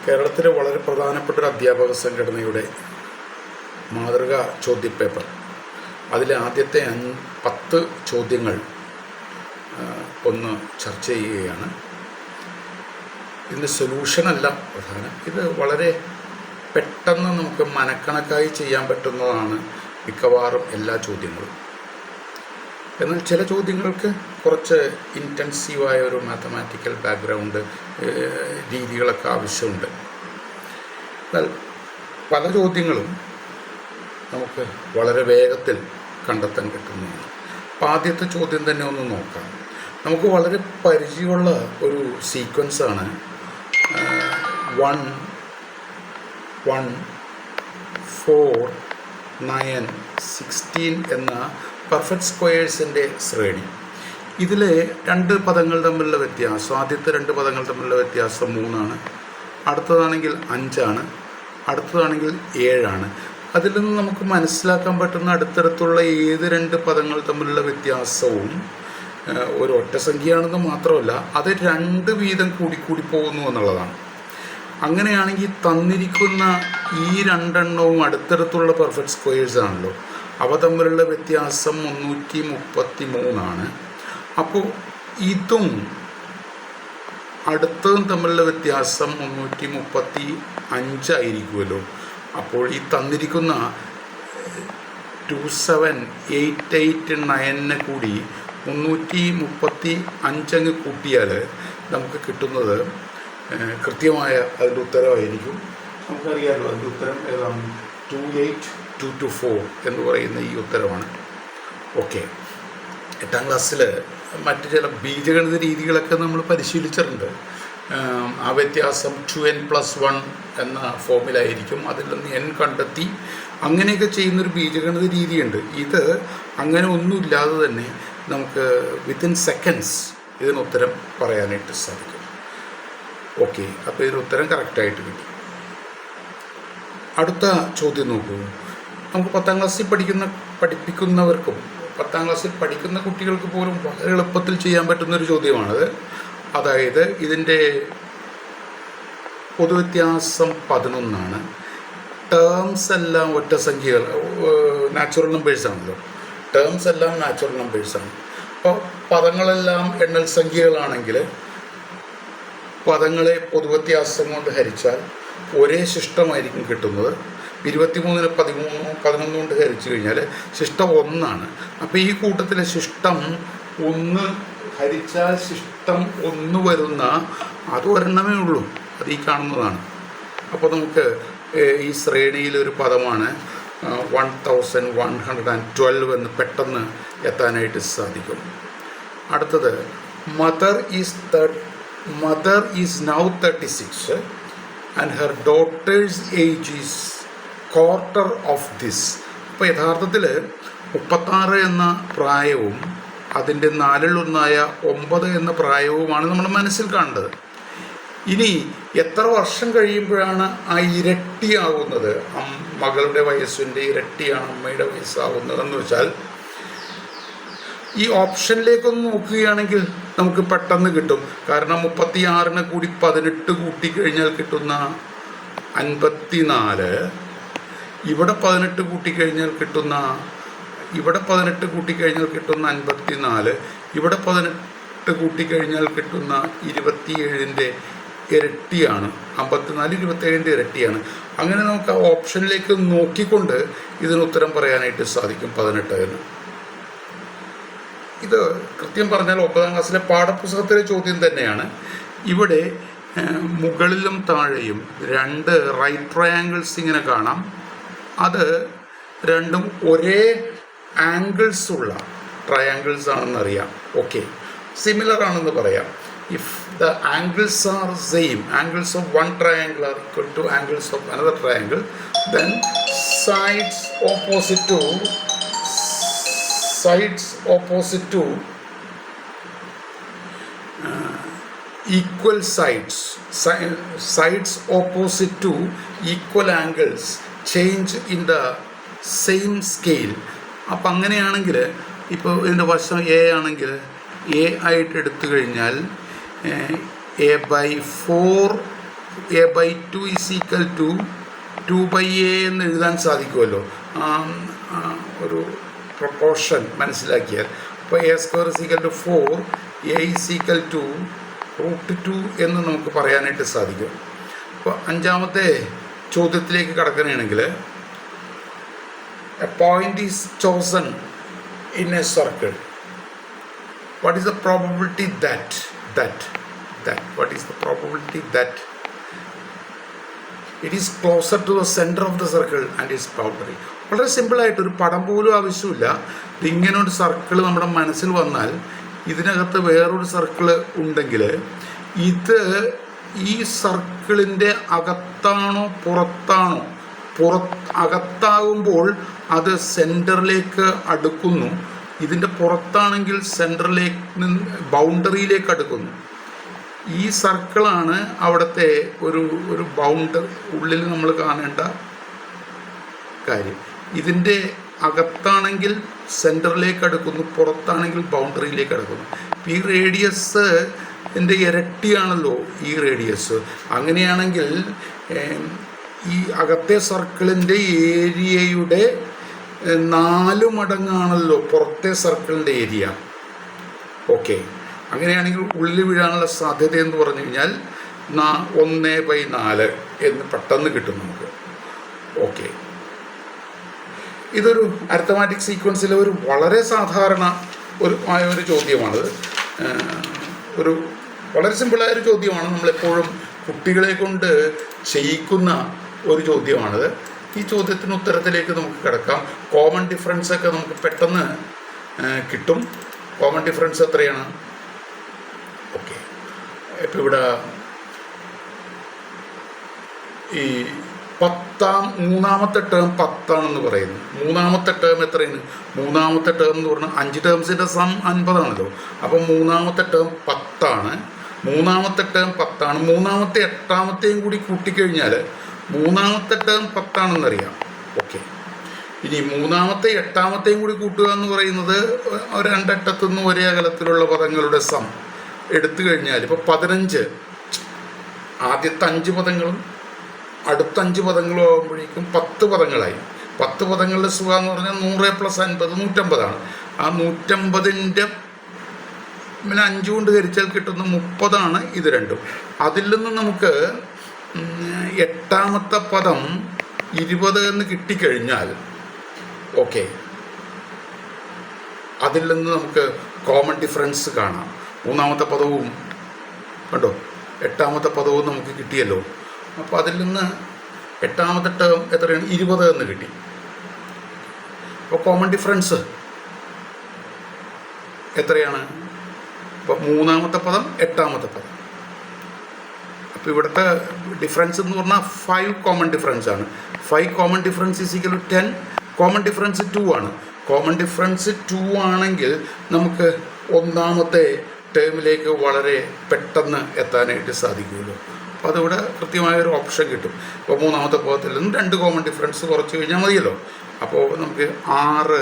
കേരളത്തിലെ വളരെ പ്രധാനപ്പെട്ട ഒരു അധ്യാപക സംഘടനയുടെ മാതൃകാ ചോദ്യപേപ്പർ, അതിലെ ആദ്യത്തെ 10 ചോദ്യങ്ങൾ ഒന്ന് ചർച്ച ചെയ്യുകയാണ്. ഇതിൻ്റെ സൊല്യൂഷനല്ല പ്രധാനം, ഇത് വളരെ പെട്ടെന്ന് നമുക്ക് മനക്കണക്കായി ചെയ്യാൻ പറ്റുന്നതാണ് മിക്കവാറും എല്ലാ ചോദ്യങ്ങളും. എന്നാൽ ചില ചോദ്യങ്ങൾക്ക് കുറച്ച് ഇൻറ്റൻസീവായ ഒരു മാത്തമാറ്റിക്കൽ ബാക്ക്ഗ്രൗണ്ട് രീതികളൊക്കെ ആവശ്യമുണ്ട്. എന്നാൽ പല ചോദ്യങ്ങളും നമുക്ക് വളരെ വേഗത്തിൽ കണ്ടെത്താൻ പറ്റുന്നതാണ്. അപ്പോൾ ആദ്യത്തെ ചോദ്യം തന്നെ ഒന്ന് നോക്കാം. നമുക്ക് വളരെ പരിചയമുള്ള ഒരു സീക്വൻസാണ് 1, 1, 4, 9, 16 എന്ന പെർഫെക്റ്റ് സ്ക്വയേഴ്സിൻ്റെ ശ്രേണി. ഇതിൽ 2 പദങ്ങൾ തമ്മിലുള്ള വ്യത്യാസം, ആദ്യത്തെ 2 പദങ്ങൾ തമ്മിലുള്ള വ്യത്യാസം 3 ആണ്, അടുത്തതാണെങ്കിൽ 5 ആണ്, അടുത്തതാണെങ്കിൽ 7 ആണ്. അതിൽ നിന്ന് നമുക്ക് മനസ്സിലാക്കാൻ പറ്റുന്ന അടുത്തടുത്തുള്ള ഏത് 2 പദങ്ങൾ തമ്മിലുള്ള വ്യത്യാസവും ഒരു ഒറ്റ സംഖ്യയാണെന്ന് മാത്രമല്ല അത് 2 വീതം കൂടിക്കൂടി പോകുന്നു എന്നുള്ളതാണ്. അങ്ങനെയാണെങ്കിൽ തന്നിരിക്കുന്ന ഈ 2 എണ്ണവും അടുത്തടുത്തുള്ള പെർഫെക്റ്റ് സ്ക്വയേഴ്സ് ആണല്ലോ, അവ തമ്മിലുള്ള വ്യത്യാസം 333 ആണ്. അപ്പോൾ ഇതും അടുത്തതും തമ്മിലുള്ള വ്യത്യാസം 335 ആയിരിക്കുമല്ലോ. അപ്പോൾ ഈ തന്നിരിക്കുന്ന 2788 കൂടി 335 അങ്ങ് കൂട്ടിയാൽ നമുക്ക് കിട്ടുന്നത് കൃത്യമായ അതിൻ്റെ ഉത്തരമായിരിക്കും. നമുക്കറിയാമല്ലോ അതിൻ്റെ ഉത്തരം ഏതാണ്, 28224 എന്ന് പറയുന്ന ഈ ഉത്തരമാണ്. ഓക്കെ, 8ാം ക്ലാസ്സിൽ മറ്റ് ചില ബീജഗണിത രീതികളൊക്കെ നമ്മൾ പരിശീലിച്ചിട്ടുണ്ട്. ആ വ്യത്യാസം 2n+1 എന്ന ഫോമിലായിരിക്കും. അതിൽ നിന്ന് n കണ്ടെത്തി അങ്ങനെയൊക്കെ ചെയ്യുന്നൊരു ബീജഗണിത രീതിയുണ്ട്. ഇത് അങ്ങനെ ഒന്നുമില്ലാതെ തന്നെ നമുക്ക് വിത്തിൻ സെക്കൻഡ്സ് ഇതിന് ഉത്തരം പറയാനായിട്ട് സാധിക്കും. ഓക്കെ, അപ്പോൾ ഇതിന് ഉത്തരം കറക്റ്റായിട്ട് കിട്ടി. അടുത്ത ചോദ്യം നോക്കൂ. നമുക്ക് 10ാം ക്ലാസ്സിൽ പഠിപ്പിക്കുന്നവർക്കും 10ാം ക്ലാസ്സിൽ പഠിക്കുന്ന കുട്ടികൾക്ക് പോലും വളരെ എളുപ്പത്തിൽ ചെയ്യാൻ പറ്റുന്നൊരു ചോദ്യമാണത്. അതായത് ഇതിൻ്റെ പൊതുവ്യത്യാസം 11 ആണ്. ടേംസ് എല്ലാം ഒറ്റ സംഖ്യകൾ, നാച്ചുറൽ നമ്പേഴ്സാണല്ലോ. ടേംസ് എല്ലാം നാച്ചുറൽ നമ്പേഴ്സാണ്. അപ്പോൾ പദങ്ങളെല്ലാം എണ്ണൽ സംഖ്യകളാണെങ്കിൽ പദങ്ങളെ പൊതുവ്യത്യാസം കൊണ്ട് ഹരിച്ചാൽ ഒരേ ശിഷ്ടമായിരിക്കും കിട്ടുന്നത്. 23-നെ 11 കൊണ്ട് ഹരിച്ചു കഴിഞ്ഞാൽ ശിഷ്ടം 1 ആണ്. അപ്പോൾ ഈ കൂട്ടത്തിലെ ശിഷ്ടം 1 ഹരിച്ചാൽ ശിഷ്ടം 1 വരുന്ന അത് ഒരെണ്ണമേ ഉള്ളൂ, അത് ഈ കാണുന്നതാണ്. അപ്പോൾ നമുക്ക് ഈ ശ്രേണിയിലൊരു പദമാണ് 1112 എന്ന് പെട്ടെന്ന് എത്താനായിട്ട് സാധിക്കും. അടുത്തത് mother is now 36 and her daughter's age is quarter of this. അപ്പോൾ യഥാർത്ഥത്തിൽ 36 എന്ന പ്രായവും അതിൻ്റെ 4/1 9 എന്ന പ്രായവുമാണ് നമ്മൾ മനസ്സിൽ കാണേണ്ടത്. ഇനി എത്ര വർഷം കഴിയുമ്പോഴാണ് ആ ഇരട്ടിയാകുന്നത്, മകളുടെ വയസ്സിൻ്റെ ഇരട്ടിയാണ് അമ്മയുടെ വയസ്സാകുന്നതെന്ന് വെച്ചാൽ ഈ ഓപ്ഷനിലേക്കൊന്ന് നോക്കുകയാണെങ്കിൽ നമുക്ക് പെട്ടെന്ന് കിട്ടും. കാരണം 36-നെ കൂടി 18 കൂട്ടിക്കഴിഞ്ഞാൽ കിട്ടുന്ന 54, ഇവിടെ 18 കൂട്ടിക്കഴിഞ്ഞാൽ കിട്ടുന്ന 54, ഇവിടെ 18 കൂട്ടിക്കഴിഞ്ഞാൽ കിട്ടുന്ന 27-ൻ്റെ ഇരട്ടിയാണ്. 54 27-ൻ്റെ ഇരട്ടിയാണ്. അങ്ങനെ നമുക്ക് ആ ഓപ്ഷനിലേക്ക് നോക്കിക്കൊണ്ട് ഇതിന് ഉത്തരം പറയാനായിട്ട് സാധിക്കും 18 എന്ന്. ഇത് കൃത്യം പറഞ്ഞാൽ 9ാം ക്ലാസ്സിലെ പാഠപുസ്തകത്തിലെ ചോദ്യം തന്നെയാണ്. ഇവിടെ മുകളിലും താഴെയും 2 റൈറ്റ് ട്രയാങ്കിൾസ് ഇങ്ങനെ കാണാം. അത് രണ്ടും ഒരേ ആംഗിൾസ് ഉള്ള ട്രയാങ്കിൾസ് ആണെന്നറിയാം. ഓക്കെ, സിമിലർ ആണെന്ന് പറയാം. If the angles are same, angles of one triangle are equal to angles of another triangle, then sides opposite to equal sides opposite to equal angles change in the same scale. അപ്പം അങ്ങനെയാണെങ്കിൽ ഇപ്പോൾ ഇതിൻ്റെ വശം A ആണെങ്കിൽ A ആയിട്ട് എടുത്തു കഴിഞ്ഞാൽ a/4 a/2 = 2/a എന്ന് എഴുതാൻ സാധിക്കുമല്ലോ. ഒരു പ്രൊപ്പോർഷൻ മനസ്സിലാക്കിയാൽ. അപ്പോൾ a² = 4, a = √2 എന്ന് നമുക്ക് പറയാനായിട്ട് സാധിക്കും. അപ്പോൾ അഞ്ചാമത്തെ ചോദ്യത്തിലേക്ക് കടക്കുകയാണെങ്കിൽ, a point is chosen in a circle. What is the probability that what is the probability that it is closer to the center of the circle and its boundary? വളരെ സിമ്പിളായിട്ട്, ഒരു പടം പോലും ആവശ്യമില്ല. ഇങ്ങനെ ഒരു സർക്കിൾ നമ്മുടെ മനസ്സിൽ വന്നാൽ ഇതിനകത്ത് വേറൊരു സർക്കിൾ ഉണ്ടെങ്കിൽ ഇത് ഈ സർക്കിളിൻ്റെ അകത്താണോ പുറത്താണോ, അകത്താകുമ്പോൾ അത് സെൻറ്ററിലേക്ക് അടുക്കുന്നു, ഇതിൻ്റെ പുറത്താണെങ്കിൽ ബൗണ്ടറിയിലേക്ക് അടുക്കുന്നു. ഈ സർക്കിളാണ് അവിടുത്തെ ഒരു ബൗണ്ടറി ഉള്ളിൽ നമ്മൾ കാണേണ്ട കാര്യം. ഇതിൻ്റെ അകത്താണെങ്കിൽ സെൻറ്ററിലേക്ക് അടുക്കുന്നു, പുറത്താണെങ്കിൽ ബൗണ്ടറിയിലേക്ക് അടുക്കുന്നു. ഈ റേഡിയസ് എൻ്റെ ഇരട്ടിയാണല്ലോ ഈ റേഡിയസ്. അങ്ങനെയാണെങ്കിൽ ഈ അകത്തെ സർക്കിളിൻ്റെ ഏരിയയുടെ 4 മടങ്ങാണല്ലോ പുറത്തെ സർക്കിളിൻ്റെ ഏരിയ. ഓക്കെ, അങ്ങനെയാണെങ്കിൽ ഉള്ളിൽ വീഴാനുള്ള സാധ്യത എന്ന് പറഞ്ഞു കഴിഞ്ഞാൽ 1/4 എന്ന് പെട്ടെന്ന് കിട്ടും നമുക്ക്. ഓക്കെ, ഇതൊരു അരിത്തമാറ്റിക് സീക്വൻസിലെ ഒരു വളരെ സാധാരണ ഒരു ചോദ്യമാണിത്. ഒരു വളരെ സിമ്പിളായൊരു ചോദ്യമാണ്. നമ്മളെപ്പോഴും കുട്ടികളെ കൊണ്ട് ചെയ്യിക്കുന്ന ഒരു ചോദ്യമാണിത്. ഈ ചോദ്യത്തിന് ഉത്തരത്തിലേക്ക് നമുക്ക് കിടക്കാം. കോമൺ ഡിഫറൻസ് ഒക്കെ നമുക്ക് പെട്ടെന്ന് കിട്ടും. കോമൺ ഡിഫറൻസ് എത്രയാണ്? ഓക്കെ, ഇപ്പം ഇവിടെ ഈ മൂന്നാമത്തെ ടേം 10 ആണെന്ന് പറയുന്നു. മൂന്നാമത്തെ ടേം എത്രയാണ്? മൂന്നാമത്തെ ടേം എന്ന് പറഞ്ഞാൽ 5 ടേംസിൻ്റെ സം 50 ആണല്ലോ. അപ്പം മൂന്നാമത്തെ ടേം 10 ആണ്. മൂന്നാമത്തെ ടേം 10 ആണ്. മൂന്നാമത്തെ 8ാമത്തെയും കൂടി കൂട്ടിക്കഴിഞ്ഞാൽ മൂന്നാമത്തെ ടേം 10 ആണെന്നറിയാം. ഓക്കെ, ഇനി മൂന്നാമത്തെ 8ാമത്തെയും കൂടി കൂട്ടുക എന്ന് പറയുന്നത് രണ്ടറ്റത്തു നിന്ന് ഒരേ അകലത്തിലുള്ള പദങ്ങളുടെ സം എടുത്തു കഴിഞ്ഞാൽ ഇപ്പോൾ 15, ആദ്യത്തെ 5 പദങ്ങളും അടുത്ത 5 പദങ്ങളും ആകുമ്പോഴേക്കും 10 പദങ്ങളായി. 10 പദങ്ങളുടെ സുഖ എന്ന് പറഞ്ഞാൽ 100 + 50 150 ആ 150ൻ്റെ 5 കൊണ്ട് ഹരിച്ചാൽ കിട്ടുന്ന 30 ഇത് രണ്ടും. അതിൽ നിന്ന് നമുക്ക് 8ാമത്തെ പദം 20 എന്ന് കിട്ടിക്കഴിഞ്ഞാൽ ഓക്കെ, അതിൽ നിന്ന് നമുക്ക് കോമൺ ഡിഫറൻസ് കാണാം. മൂന്നാമത്തെ പദവും കണ്ടോ, 8ാമത്തെ പദവും നമുക്ക് കിട്ടിയല്ലോ. അപ്പോൾ അതിൽ നിന്ന് 8ാമത്തെ ടേം എത്രയാണ്? 20 എന്ന് കിട്ടി. അപ്പോൾ കോമൺ ഡിഫറൻസ് എത്രയാണ്? അപ്പോൾ മൂന്നാമത്തെ പദം 8ാമത്തെ പദം. അപ്പോൾ ഇവിടുത്തെ ഡിഫറൻസ് എന്ന് പറഞ്ഞാൽ 5 കോമൺ ഡിഫറൻസ് ആണ്. 5 കോമൺ ഡിഫറൻസ് = 10. കോമൺ ഡിഫറൻസ് 2 ആണ്. കോമൺ ഡിഫറൻസ് 2 ആണെങ്കിൽ നമുക്ക് ഒന്നാമത്തെ ടേമിലേക്ക് വളരെ പെട്ടെന്ന് എത്താനായിട്ട് സാധിക്കുമല്ലോ. അപ്പോൾ അതിവിടെ കൃത്യമായൊരു ഓപ്ഷൻ കിട്ടും. അപ്പോൾ മൂന്നാമത്തെ പദത്തിൽ നിന്ന് 2 കോമൺ ഡിഫറൻസ് കുറച്ച് കഴിഞ്ഞാൽ മതിയല്ലോ. അപ്പോൾ നമുക്ക് 6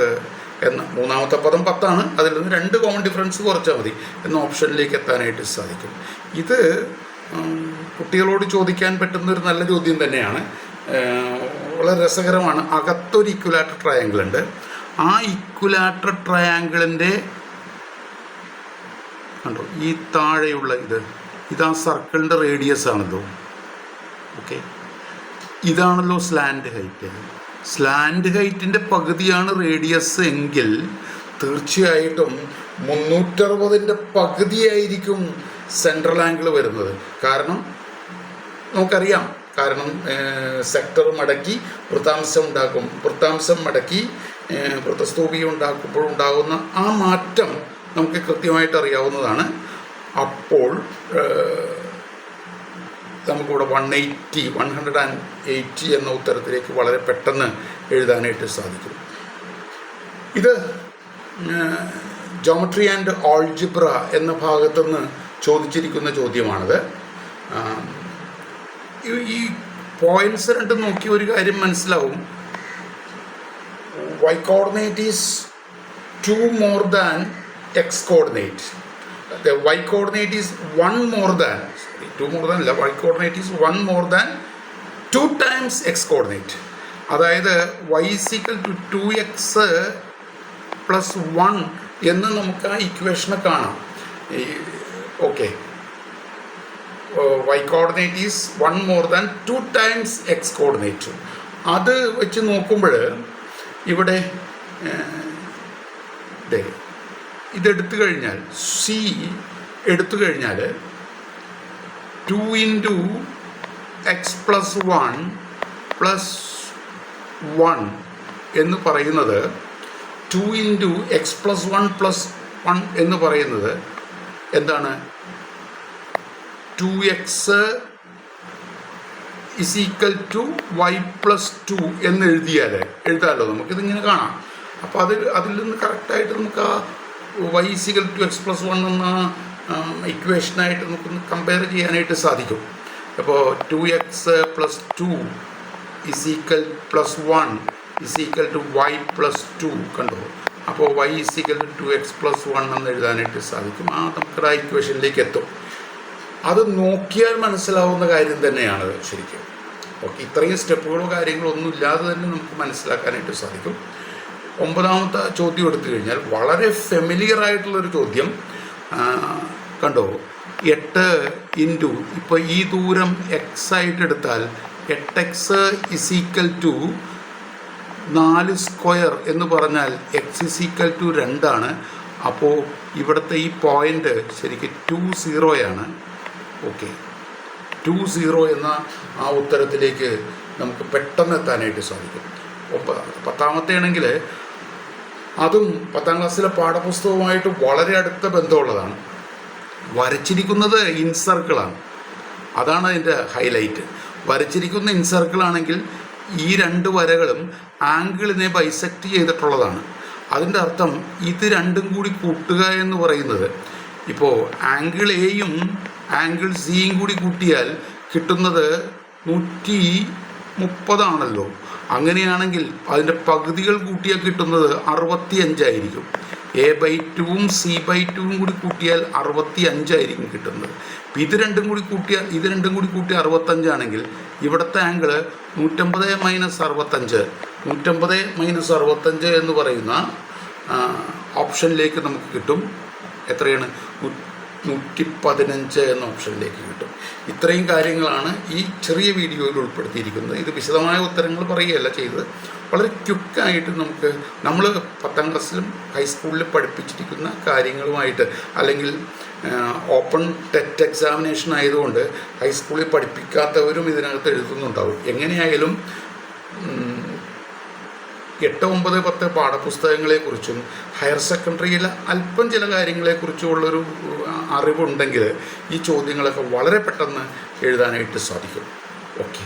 എന്ന മൂന്നാമത്തെ പദം 10 ആണ്, അതിൽ നിന്ന് 2 കോമൺ ഡിഫറൻസ് കുറച്ചാൽ മതി എന്ന ഓപ്ഷനിലേക്ക് എത്താനായിട്ട് സാധിക്കും. ഇത് കുട്ടികളോട് ചോദിക്കാൻ പറ്റുന്നൊരു നല്ല ചോദ്യം തന്നെയാണ്. വളരെ രസകരമാണ്. അകത്തൊരു ഇക്വലാറ്റർ ട്രയാങ്കിൾ ഉണ്ട്. ആ ഇക്വലാറ്റർ ട്രയാങ്കിളിൻ്റെ കണ്ടോ, ഈ താഴെയുള്ള ഇതാ സർക്കിളിൻ്റെ റേഡിയസ് ആണല്ലോ. ഓക്കെ, ഇതാണല്ലോ സ്ലാൻഡ് ഹൈറ്റ്. സ്ലാൻഡ് ഹൈറ്റിൻ്റെ പകുതിയാണ് റേഡിയസ് എങ്കിൽ തീർച്ചയായിട്ടും 360ൻ്റെ പകുതിയായിരിക്കും സെൻട്രൽ ആംഗിൾ വരുന്നത്. കാരണം നമുക്കറിയാം, കാരണം സെക്ടർ മടക്കി വൃത്താംശം ഉണ്ടാക്കും, വൃത്താംശം മടക്കി വൃത്തസ്തൂപിക ഉണ്ടാക്കുമ്പോൾ ഉണ്ടാകുന്ന ആ മാറ്റം നമുക്ക് കൃത്യമായിട്ട് അറിയാവുന്നതാണ്. അപ്പോൾ നമുക്കിവിടെ 180 എന്ന ഉത്തരത്തിലേക്ക് വളരെ പെട്ടെന്ന് എഴുതാനായിട്ട് സാധിക്കും. ഇത് ജോമെട്രി ആൻഡ് ആൾജിബ്ര എന്ന ഭാഗത്തുനിന്ന് ചോദിച്ചിരിക്കുന്ന ചോദ്യമാണിത്. ഈ പോയിന്റ്സ് രണ്ടും നോക്കി ഒരു കാര്യം മനസ്സിലാവും. y coordinate is 2 more than x coordinate. the y coordinate is 1 more than, sorry, 2 more than അല്ല, y coordinate is 1 more than 2 times x coordinate. അതായത് y is equal to 2x plus 1 എന്ന് നമുക്ക് ആ ഇക്വേഷനെ കാണാം. Okay, y coordinate is 1 more than 2 times x coordinate. അത് വെച്ച് നോക്കുമ്പോൾ ഇവിടെ ഇതെടുത്തു കഴിഞ്ഞാൽ സി എടുത്തു കഴിഞ്ഞാൽ 2 into x plus 1 plus 1 എന്ന് പറയുന്നത് 2 into x plus 1 plus 1 എന്ന് പറയുന്നത് എന്താണ്? 2x is equal to y plus 2 എന്ന് എഴുതാമല്ലോ, നമുക്കിതിങ്ങനെ കാണാം. അപ്പോൾ അതിൽ നിന്ന് കറക്റ്റായിട്ട് നമുക്ക് ആ y is equal to x plus 1 എന്ന ഇക്വേഷനായിട്ട് നമുക്കൊന്ന് കമ്പയർ ചെയ്യാനായിട്ട് സാധിക്കും. അപ്പോൾ 2x plus 2 is equal plus 1 is equal to y plus 2 കണ്ടോ? അപ്പോൾ y is equal to 2x plus 1 എന്ന് എഴുതാനായിട്ട് സാധിക്കും. നമുക്ക് ആ ഇക്വേഷനിലേക്ക് എത്തും. അത് നോക്കിയാൽ മനസ്സിലാവുന്ന കാര്യം തന്നെയാണ് ശരിക്കും. ഓക്കെ, ഇത്രയും സ്റ്റെപ്പുകളോ കാര്യങ്ങളോ ഒന്നും ഇല്ലാതെ തന്നെ നമുക്ക് മനസ്സിലാക്കാനായിട്ട് സാധിക്കും. 9ാമത്തെ ചോദ്യം എടുത്തു കഴിഞ്ഞാൽ വളരെ ഫെമിലിയർ ആയിട്ടുള്ളൊരു ചോദ്യം കണ്ടോ? 8 ഇൻറ്റു, ഇപ്പോൾ ഈ ദൂരം എക്സ് ആയിട്ട് എടുത്താൽ 8x is equal to 4 square എന്ന് പറഞ്ഞാൽ എക്സ് ഇസ് ഈക്വൽ ടു 2 അപ്പോൾ ഇവിടുത്തെ ഈ പോയിൻ്റ് ശരിക്കും 20 ഓക്കെ, 20 എന്ന ആ ഉത്തരത്തിലേക്ക് നമുക്ക് പെട്ടെന്ന് എത്താനായിട്ട് സാധിക്കും. 10ാമത്തെ ആണെങ്കിൽ അതും 10ാം ക്ലാസ്സിലെ പാഠപുസ്തകവുമായിട്ട് വളരെ അടുത്ത ബന്ധമുള്ളതാണ്. വരച്ചിരിക്കുന്നത് ഇൻസർക്കിളാണ്, അതാണ് അതിൻ്റെ ഹൈലൈറ്റ്. വരച്ചിരിക്കുന്ന ഇൻസർക്കിളാണെങ്കിൽ ഈ 2 വരകളും ആംഗിളിനെ ബൈസെക്റ്റ് ചെയ്തിട്ടുള്ളതാണ്. അതിൻ്റെ അർത്ഥം ഇത് രണ്ടും കൂടി കൂട്ടുക എന്ന് പറയുന്നത്, ഇപ്പോൾ ആംഗിൾ എയും ആംഗിൾ സിയും കൂടി കൂട്ടിയാൽ കിട്ടുന്നത് 130 അങ്ങനെയാണെങ്കിൽ അതിൻ്റെ പകുതികൾ കൂട്ടിയാൽ കിട്ടുന്നത് 65 ആയിരിക്കും. a/2 c/2 കൂടി കൂട്ടിയാൽ 65 കിട്ടുന്നത്. ഇത് രണ്ടും കൂടി കൂട്ടിയാൽ 65 ആണെങ്കിൽ ഇവിടുത്തെ ആംഗിൾ 150 - 65 150 - 65 എന്ന് പറയുന്ന ഓപ്ഷനിലേക്ക് നമുക്ക് കിട്ടും. എത്രയാണ്? 115 എന്ന ഓപ്ഷനിലേക്ക് കിട്ടും. ഇത്രയും കാര്യങ്ങളാണ് ഈ ചെറിയ വീഡിയോയിൽ ഉൾപ്പെടുത്തിയിരിക്കുന്നത്. ഇത് വിശദമായ ഉത്തരങ്ങൾ പറയുകയല്ല ചെയ്തത്, വളരെ ക്വിക്കായിട്ട് നമ്മൾ 10ാം ക്ലാസ്സിലും ഹൈസ്കൂളിലും പഠിപ്പിച്ചിരിക്കുന്ന കാര്യങ്ങളുമായിട്ട്, അല്ലെങ്കിൽ ഓപ്പൺ ടെറ്റ് എക്സാമിനേഷൻ ആയതുകൊണ്ട് ഹൈസ്കൂളിൽ പഠിപ്പിക്കാത്തവരും ഇതിനകത്ത് എഴുതുന്നുണ്ടാവും. എങ്ങനെയായാലും 8, 9, 10 പാഠപുസ്തകങ്ങളെക്കുറിച്ചും ഹയർ സെക്കൻഡറിയിലെ അല്പം ചില കാര്യങ്ങളെക്കുറിച്ചുമുള്ളൊരു അറിവുണ്ടെങ്കിൽ ഈ ചോദ്യങ്ങളൊക്കെ വളരെ പെട്ടെന്ന് എഴുതാനായിട്ട് സാധിക്കും. ഓക്കെ.